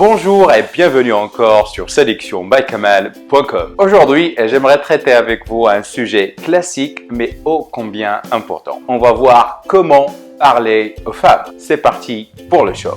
Bonjour et bienvenue encore sur sélectionbykamal.com. Aujourd'hui, j'aimerais traiter avec vous un sujet classique mais ô combien important. On va voir comment parler aux femmes. C'est parti pour le show.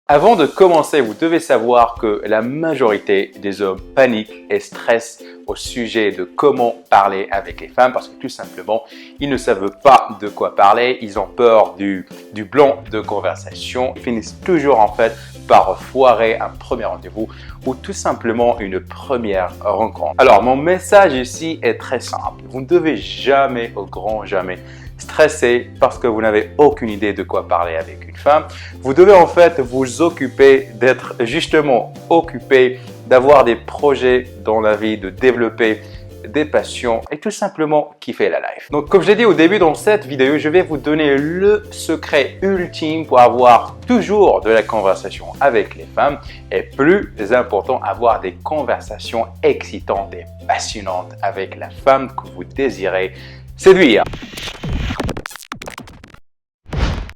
Avant de commencer, vous devez savoir que la majorité des hommes paniquent et stressent au sujet de comment parler avec les femmes parce que tout simplement, ils ne savent pas de quoi parler, ils ont peur du blanc de conversation. Ils finissent toujours en fait par foirer un premier rendez-vous ou tout simplement une première rencontre. Alors, mon message ici est très simple. Vous ne devez jamais, au grand jamais, stresser parce que vous n'avez aucune idée de quoi parler avec une femme. Vous devez en fait vous occuper d'être justement occupé, d'avoir des projets dans la vie, de développer des passions et tout simplement kiffer la life. Donc comme j'ai dit au début dans cette vidéo, je vais vous donner le secret ultime pour avoir toujours de la conversation avec les femmes et plus important, avoir des conversations excitantes et passionnantes avec la femme que vous désirez séduire.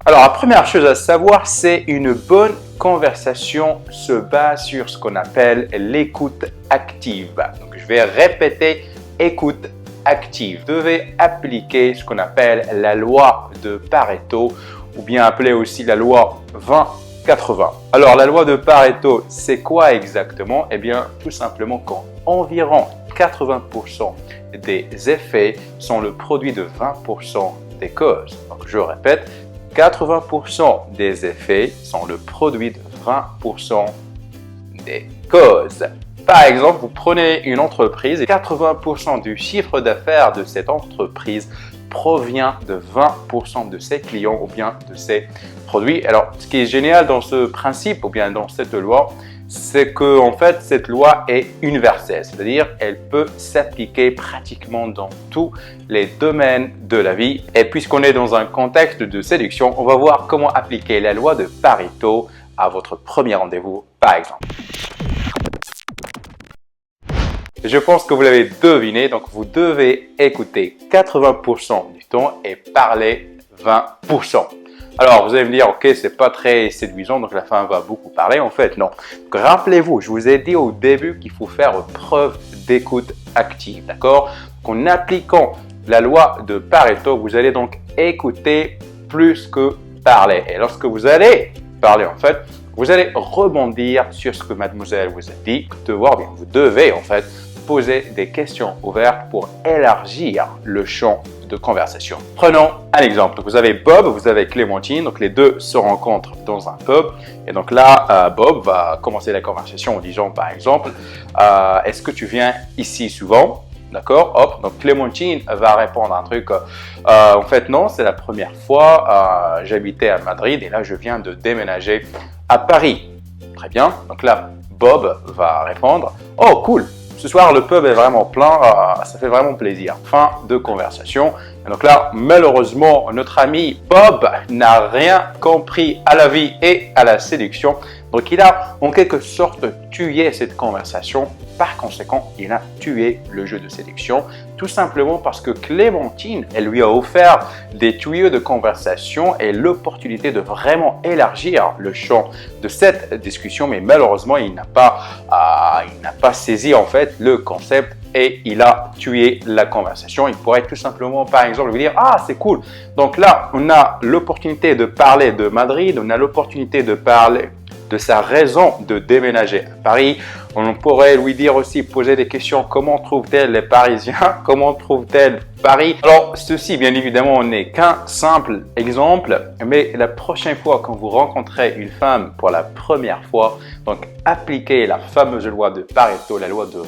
Alors, la première chose à savoir, c'est une bonne conversation se base sur ce qu'on appelle l'écoute active. Donc, je vais répéter écoute active. Vous devez appliquer ce qu'on appelle la loi de Pareto ou bien appelée aussi la loi 20-80. Alors, la loi de Pareto, c'est quoi exactement? Eh bien, tout simplement quand environ 80% des effets sont le produit de 20% des causes. Donc, je répète, 80% des effets sont le produit de 20% des causes. Par exemple, vous prenez une entreprise et 80% du chiffre d'affaires de cette entreprise provient de 20% de ses clients ou bien de ses produits. Alors, ce qui est génial dans ce principe ou bien dans cette loi, c'est que en fait cette loi est universelle, c'est-à-dire elle peut s'appliquer pratiquement dans tous les domaines de la vie. Et puisqu'on est dans un contexte de séduction, on va voir comment appliquer la loi de Pareto à votre premier rendez-vous, par exemple. Je pense que vous l'avez deviné, donc vous devez écouter 80% du temps et parler 20%. Alors, vous allez me dire, ok, c'est pas très séduisant, donc la femme va beaucoup parler. En fait, non. Rappelez-vous, je vous ai dit au début qu'il faut faire preuve d'écoute active, d'accord? En appliquant la loi de Pareto, vous allez donc écouter plus que parler. Et lorsque vous allez parler, en fait, vous allez rebondir sur ce que mademoiselle vous a dit. Vous devez, en fait, poser des questions ouvertes pour élargir le champ de conversation. Prenons un exemple. Donc, vous avez Bob, vous avez Clémentine. Donc, les deux se rencontrent dans un pub. Et donc là, Bob va commencer la conversation en disant, par exemple, est-ce que tu viens ici souvent? D'accord? Hop. Donc, Clémentine va répondre un truc. En fait, non, c'est la première fois. J'habitais à Madrid et là, je viens de déménager à Paris. Très bien. Donc là, Bob va répondre, oh, cool. Ce soir, le pub est vraiment plein, ça fait vraiment plaisir. Fin de conversation. Et donc là, malheureusement, notre ami Bob n'a rien compris à la vie et à la séduction. Donc, il a en quelque sorte tué cette conversation. Par conséquent, il a tué le jeu de séduction. Tout simplement parce que Clémentine, elle lui a offert des tuyaux de conversation et l'opportunité de vraiment élargir le champ de cette discussion. Mais malheureusement, il n'a pas saisi en fait le concept et il a tué la conversation. Il pourrait tout simplement, par exemple, lui dire « Ah, c'est cool !» Donc là, on a l'opportunité de parler de Madrid, on a l'opportunité de parler de sa raison de déménager à Paris. On pourrait lui dire aussi, poser des questions, comment trouve-t-elle les Parisiens? Comment trouve-t-elle Paris? Alors, ceci, bien évidemment, n'est qu'un simple exemple, mais la prochaine fois quand vous rencontrez une femme pour la première fois, donc appliquez la fameuse loi de Pareto, la loi de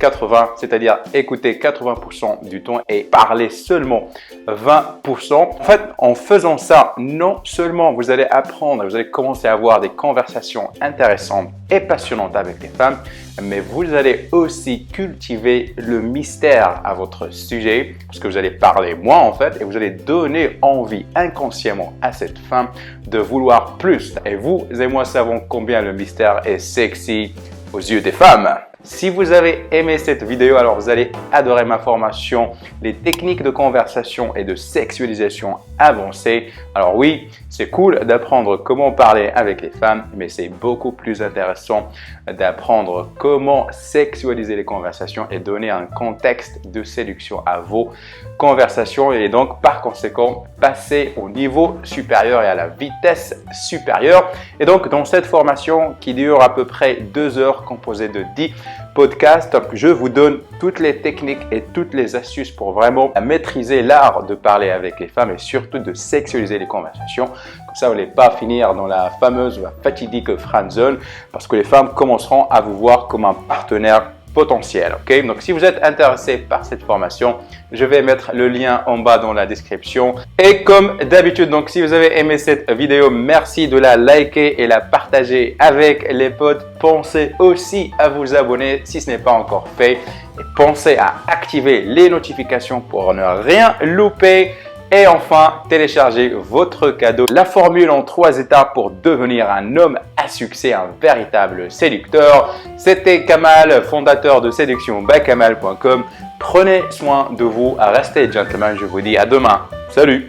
20-80, c'est-à-dire écouter 80% du temps et parler seulement 20%. En fait, en faisant ça, non seulement vous allez apprendre, vous allez commencer à avoir des conversations intéressantes et passionnantes avec les femmes, mais vous allez aussi cultiver le mystère à votre sujet parce que vous allez parler moins en fait et vous allez donner envie inconsciemment à cette femme de vouloir plus. Et vous et moi savons combien le mystère est sexy aux yeux des femmes. Si vous avez aimé cette vidéo, alors vous allez adorer ma formation, les techniques de conversation et de sexualisation avancées. Alors oui, c'est cool d'apprendre comment parler avec les femmes, mais c'est beaucoup plus intéressant d'apprendre comment sexualiser les conversations et donner un contexte de séduction à vos conversations et donc par conséquent passer au niveau supérieur et à la vitesse supérieure. Et donc dans cette formation qui dure à peu près 2 heures composée de 10 podcasts, je vous donne toutes les techniques et toutes les astuces pour vraiment maîtriser l'art de parler avec les femmes et surtout de sexualiser les conversations. Comme ça, vous n'allez pas finir dans la fameuse, la fatidique friendzone parce que les femmes commenceront à vous voir comme un partenaire potentiel. Ok, donc si vous êtes intéressé par cette formation, je vais mettre le lien en bas dans la description. Et comme d'habitude, donc si vous avez aimé cette vidéo, merci de la liker et la partager avec les potes. Pensez aussi à vous abonner si ce n'est pas encore fait et pensez à activer les notifications pour ne rien louper. Et enfin, téléchargez votre cadeau, la formule en 3 étapes pour devenir un homme à succès, un véritable séducteur. C'était Kamal, fondateur de séduction-by-kamal.com. Prenez soin de vous, restez gentlemen, je vous dis à demain. Salut!